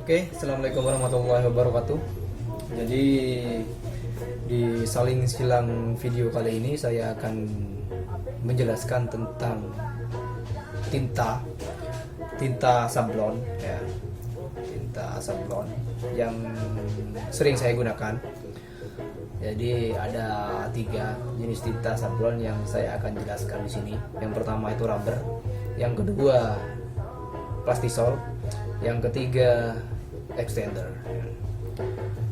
Oke, assalamualaikum warahmatullahi wabarakatuh. Jadi di saling silang video kali ini saya akan menjelaskan tentang tinta sablon ya, tinta sablon yang sering saya gunakan. Jadi ada 3 jenis tinta sablon yang saya akan jelaskan di sini. Yang pertama itu rubber, yang kedua plastisol, yang ketiga extender.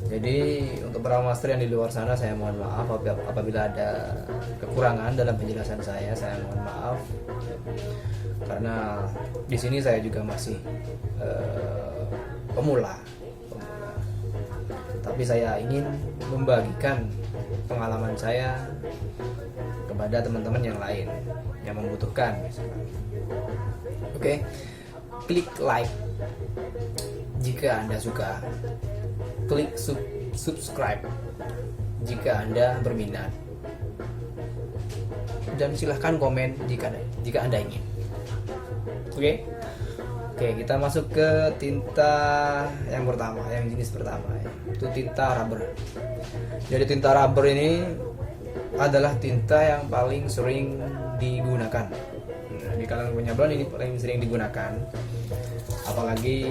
Jadi untuk para master yang di luar sana, saya mohon maaf apabila ada kekurangan dalam penjelasan saya mohon maaf karena di sini saya juga masih pemula, tapi saya ingin membagikan pengalaman saya kepada teman-teman yang lain yang membutuhkan. Oke, klik like jika Anda suka, klik subscribe jika Anda berminat, dan silahkan komen jika Anda ingin. Oke, kita masuk ke tinta yang pertama, yang jenis pertama, itu tinta rubber. Jadi tinta rubber ini adalah tinta yang paling sering digunakan. Di kalangan penyablon ini paling sering digunakan, apalagi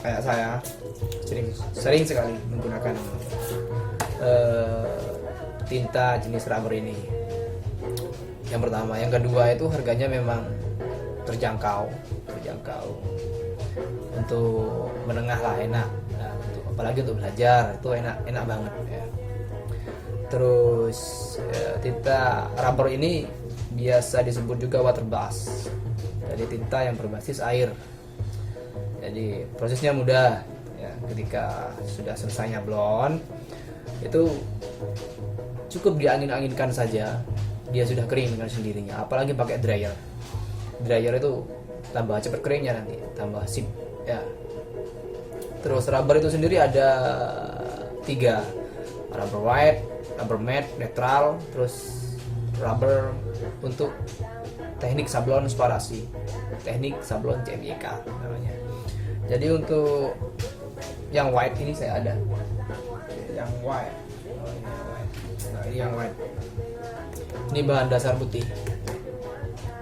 kayak saya sering sekali menggunakan tinta jenis rubber ini. Yang pertama, yang kedua itu harganya memang terjangkau untuk menengah lah, enak. Nah, apalagi untuk belajar itu enak banget ya. Terus tinta rubber ini biasa disebut juga water based, jadi tinta yang berbasis air. Jadi prosesnya mudah ya, ketika sudah selesai nyablon itu cukup diangin-anginkan saja, dia sudah kering dengan sendirinya. Apalagi pakai dryer itu tambah cepat keringnya, nanti tambah sip ya. Terus rubber itu sendiri ada 3, rubber white, rubber matte, netral, terus rubber untuk teknik sablon sparasi, teknik sablon CMYK namanya. Jadi untuk yang white ini saya ada yang white. Nah, ini yang white, ini bahan dasar putih,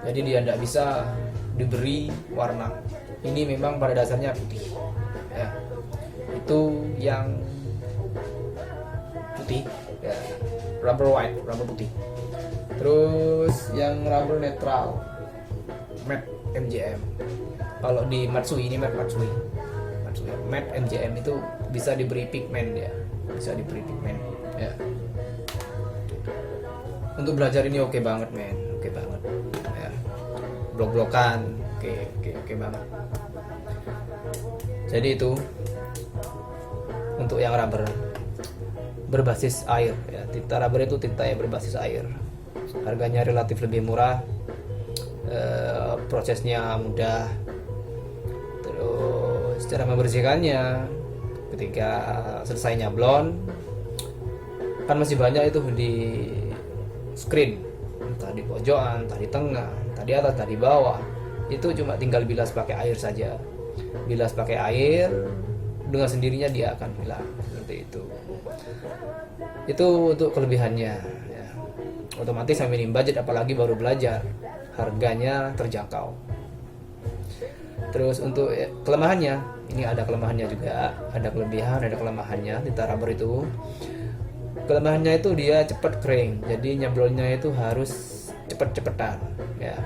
jadi dia tidak bisa diberi warna. Ini memang pada dasarnya putih ya. Itu yang putih ya, rubber white, rubber putih. Terus yang rubber netral, matte MGM. Kalau di Matsui, ini matte Matsui. Matte MGM itu bisa diberi pigmen ya, bisa diberi pigmen ya. Untuk belajar ini oke banget men, oke banget ya. Blok-blokan, oke banget. Jadi itu untuk yang rubber berbasis air ya. Tinta rubber itu tinta yang berbasis air. Harganya relatif lebih murah, prosesnya mudah. Terus cara membersihkannya, ketika selesai nyablon kan masih banyak itu di screen, entah di pojokan, entah di tengah, entah di atas, entah di bawah. Itu cuma tinggal bilas pakai air saja. Bilas pakai air, dengan sendirinya dia akan hilang seperti itu. Itu untuk kelebihannya ya. Otomatis minim budget, apalagi baru belajar, harganya terjangkau. Terus untuk kelemahannya, ini ada kelemahannya juga, ada kelebihan, ada kelemahannya. Tinta rubber itu kelemahannya itu dia cepat kering, jadi nyablonnya itu harus cepet-cepetan ya.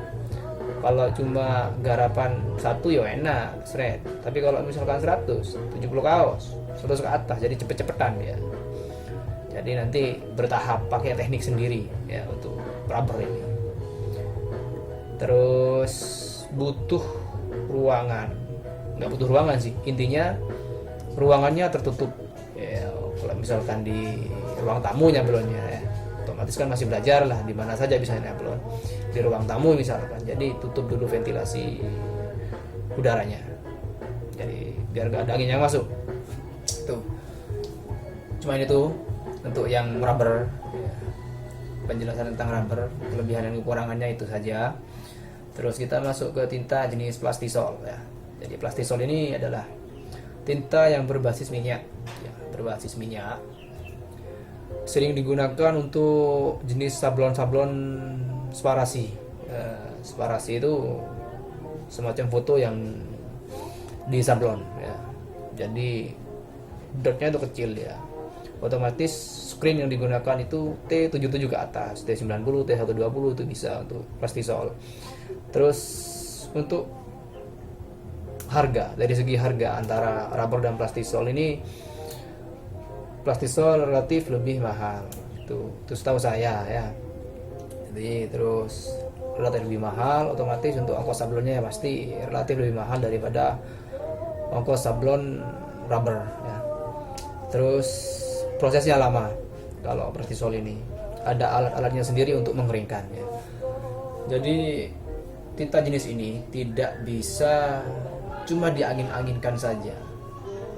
Kalau cuma garapan 1 ya enak, seret. Tapi kalau misalkan 170 kaos, 100 ke atas, jadi cepet-cepetan ya. Jadi nanti bertahap, pakai teknik sendiri ya untuk rubber ini. Terus butuh ruangan, nggak butuh ruangan sih, intinya ruangannya tertutup ya. Kalau misalkan di ruang tamu nyablonnya ya, otomatis kan masih belajar lah, di mana saja bisa nyablon, di ruang tamu misalkan. Jadi tutup dulu ventilasi udaranya, jadi biar nggak ada angin yang masuk. Tuh, cuma itu untuk yang rubber ya. Penjelasan tentang rubber, kelebihan dan kekurangannya itu saja. Terus kita masuk ke tinta jenis plastisol ya. Jadi plastisol ini adalah tinta yang berbasis minyak, ya, berbasis minyak sering digunakan untuk jenis sablon-sablon sparasi. Sparasi itu semacam foto yang di sablon, ya. Jadi dotnya itu kecil, ya. Otomatis screen yang digunakan itu T77 ke atas, T90, T120 itu bisa untuk plastisol. Terus untuk harga, dari segi harga antara rubber dan plastisol ini, plastisol relatif lebih mahal. Itu setahu saya, ya. Jadi terus relatif lebih mahal, otomatis untuk ongkos sablonnya ya pasti relatif lebih mahal daripada ongkos sablon rubber, ya. Terus prosesnya lama. Kalau plastisol ini ada alat-alatnya sendiri untuk mengeringkan, ya. Jadi tinta jenis ini tidak bisa cuma diangin-anginkan saja,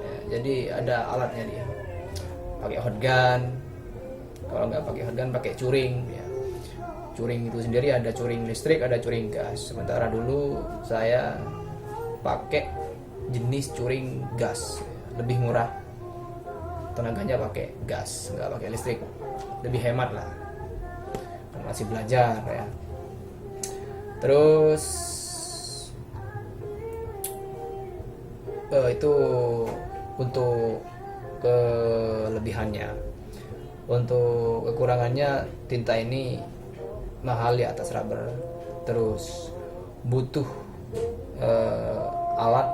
ya. Jadi ada alatnya dia. Pakai hot gun, kalau nggak pakai hot gun pakai curing, ya. Curing itu sendiri ada curing listrik, ada curing gas. Sementara dulu saya pakai jenis curing gas, lebih murah, tenaganya pakai gas, nggak pakai listrik, lebih hemat lah, kan masih belajar, ya. Terus itu untuk kelebihannya. Untuk kekurangannya, tinta ini mahal di atas rubber, terus butuh alat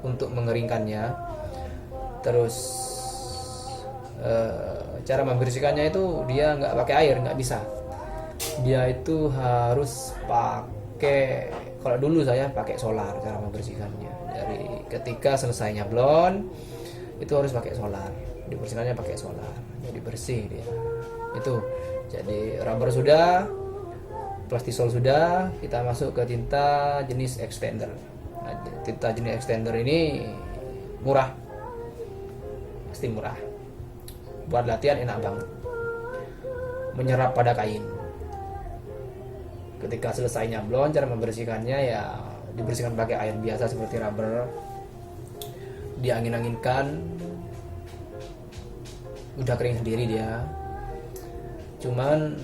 untuk mengeringkannya, terus cara membersihkannya itu dia nggak pakai air, nggak bisa, dia itu harus pakai, kalau dulu saya pakai solar cara membersihkannya. Dari ketika selesai nyablon itu harus pakai solar, dibersihkannya pakai solar, jadi bersih dia itu. Jadi rubber sudah, plastisol sudah, kita masuk ke tinta jenis extender. Nah, tinta jenis extender ini murah, pasti murah, buat latihan enak banget, menyerap pada kain. Ketika selesai nyablon, cara membersihkannya ya dibersihkan pakai air biasa seperti rubber, diangin-anginkan, udah kering sendiri dia. Cuman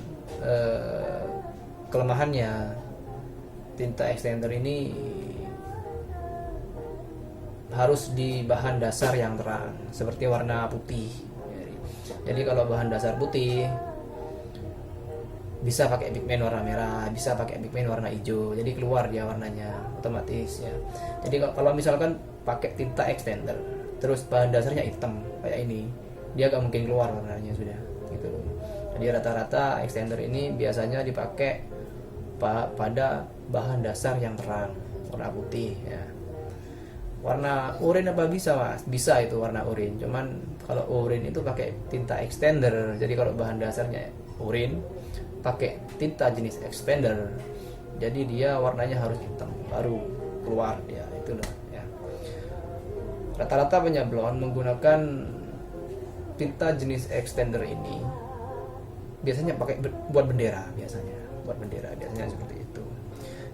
kelemahannya, tinta extender ini harus di bahan dasar yang terang seperti warna putih. Jadi kalau bahan dasar putih bisa pakai pigmen warna merah, bisa pakai pigmen warna hijau, jadi keluar dia warnanya otomatis, ya. Jadi kalau misalkan pakai tinta extender terus bahan dasarnya hitam kayak ini, dia gak mungkin keluar warnanya sudah gitu. Jadi rata-rata extender ini biasanya dipakai pada bahan dasar yang terang, warna putih, ya. Warna oranye apa bisa, Mas? Bisa itu warna oranye. Cuman kalau oranye itu pakai tinta extender. Jadi kalau bahan dasarnya oranye, pakai tinta jenis expander, jadi dia warnanya harus hitam baru keluar dia, itu loh, ya. Rata-rata penyablon menggunakan tinta jenis extender ini biasanya pakai buat bendera, biasanya seperti itu.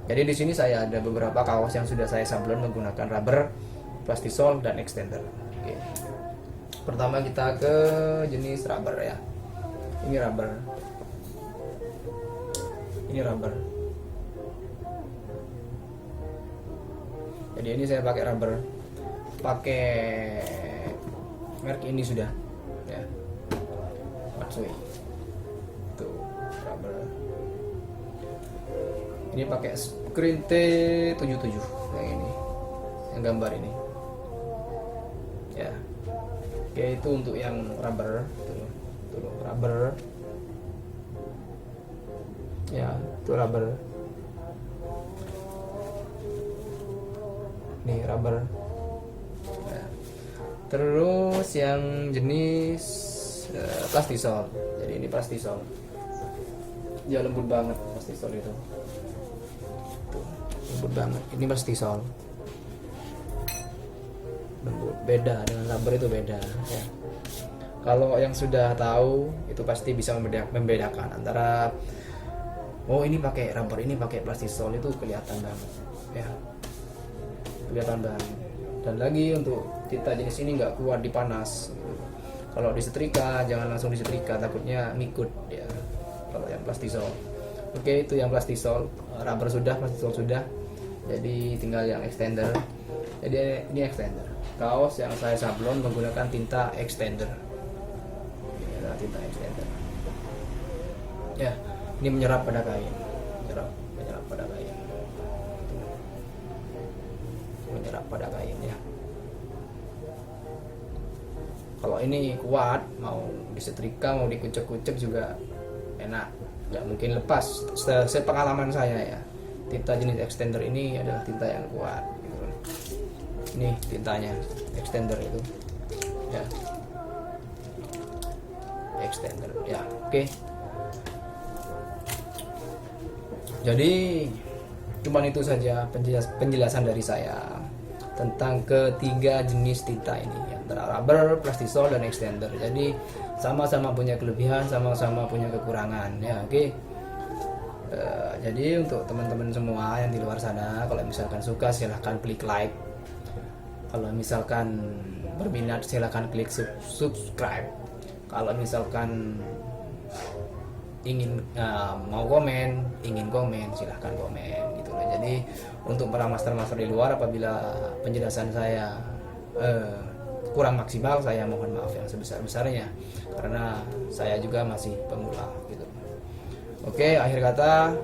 Jadi di sini saya ada beberapa kaos yang sudah saya sablon menggunakan rubber, plastisol, dan extender. Oke. Pertama kita ke jenis rubber, ya. Ini rubber. Jadi ini saya pakai rubber, pakai merek ini sudah, ya, Matsui. Tuh rubber. Ini pakai screen T77 yang ini, yang gambar ini, ya. Oke, itu untuk yang rubber, tuh rubber. Ya, itu rubber. Nih rubber. Nah, terus yang jenis plastisol. Jadi ini plastisol. Dia lembut banget plastisol itu. Tuh, lembut banget. Ini plastisol. Lembut. Beda dengan rubber, itu beda, ya. Kalau yang sudah tahu itu pasti bisa membedakan antara ini pakai rubber, ini pakai plastisol, itu kelihatan banget, ya, kelihatan banget. Dan lagi untuk tinta jenis ini nggak kuat dipanas. Kalau disetrika jangan langsung disetrika, takutnya ngikut ya. Kalau yang plastisol. Oke, itu yang plastisol. Rubber sudah, plastisol sudah. Jadi tinggal yang extender. Jadi ini extender. Kaos yang saya sablon menggunakan tinta extender. Ini adalah tinta extender. Ya, ini menyerap pada kain. Menyerap pada kain. Menyerap pada kain ya. Kalau ini kuat, mau disetrika, mau dikucek-kucek juga enak, nggak mungkin lepas. Sepengalaman saya ya, tinta jenis extender ini adalah tinta yang kuat gitu. Ini tintanya extender itu ya, extender ya. Oke, jadi cuman itu saja penjelasan dari saya tentang ketiga jenis tinta ini, antara rubber, plastisol, dan extender. Jadi sama-sama punya kelebihan, sama-sama punya kekurangan ya. Oke. Jadi untuk teman-teman semua yang di luar sana, kalau misalkan suka silahkan klik like, kalau misalkan berminat silahkan klik subscribe, kalau misalkan ingin mau ingin komen silahkan komen gitu loh. Jadi untuk para master-master di luar, apabila penjelasan saya kurang maksimal, saya mohon maaf yang sebesar-besarnya, karena saya juga masih pemula gitu. Oke, akhir kata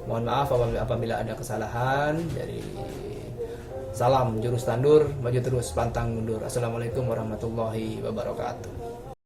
mohon maaf apabila ada kesalahan. Jadi salam jurus tandur, maju terus pantang mundur. Assalamualaikum warahmatullahi wabarakatuh.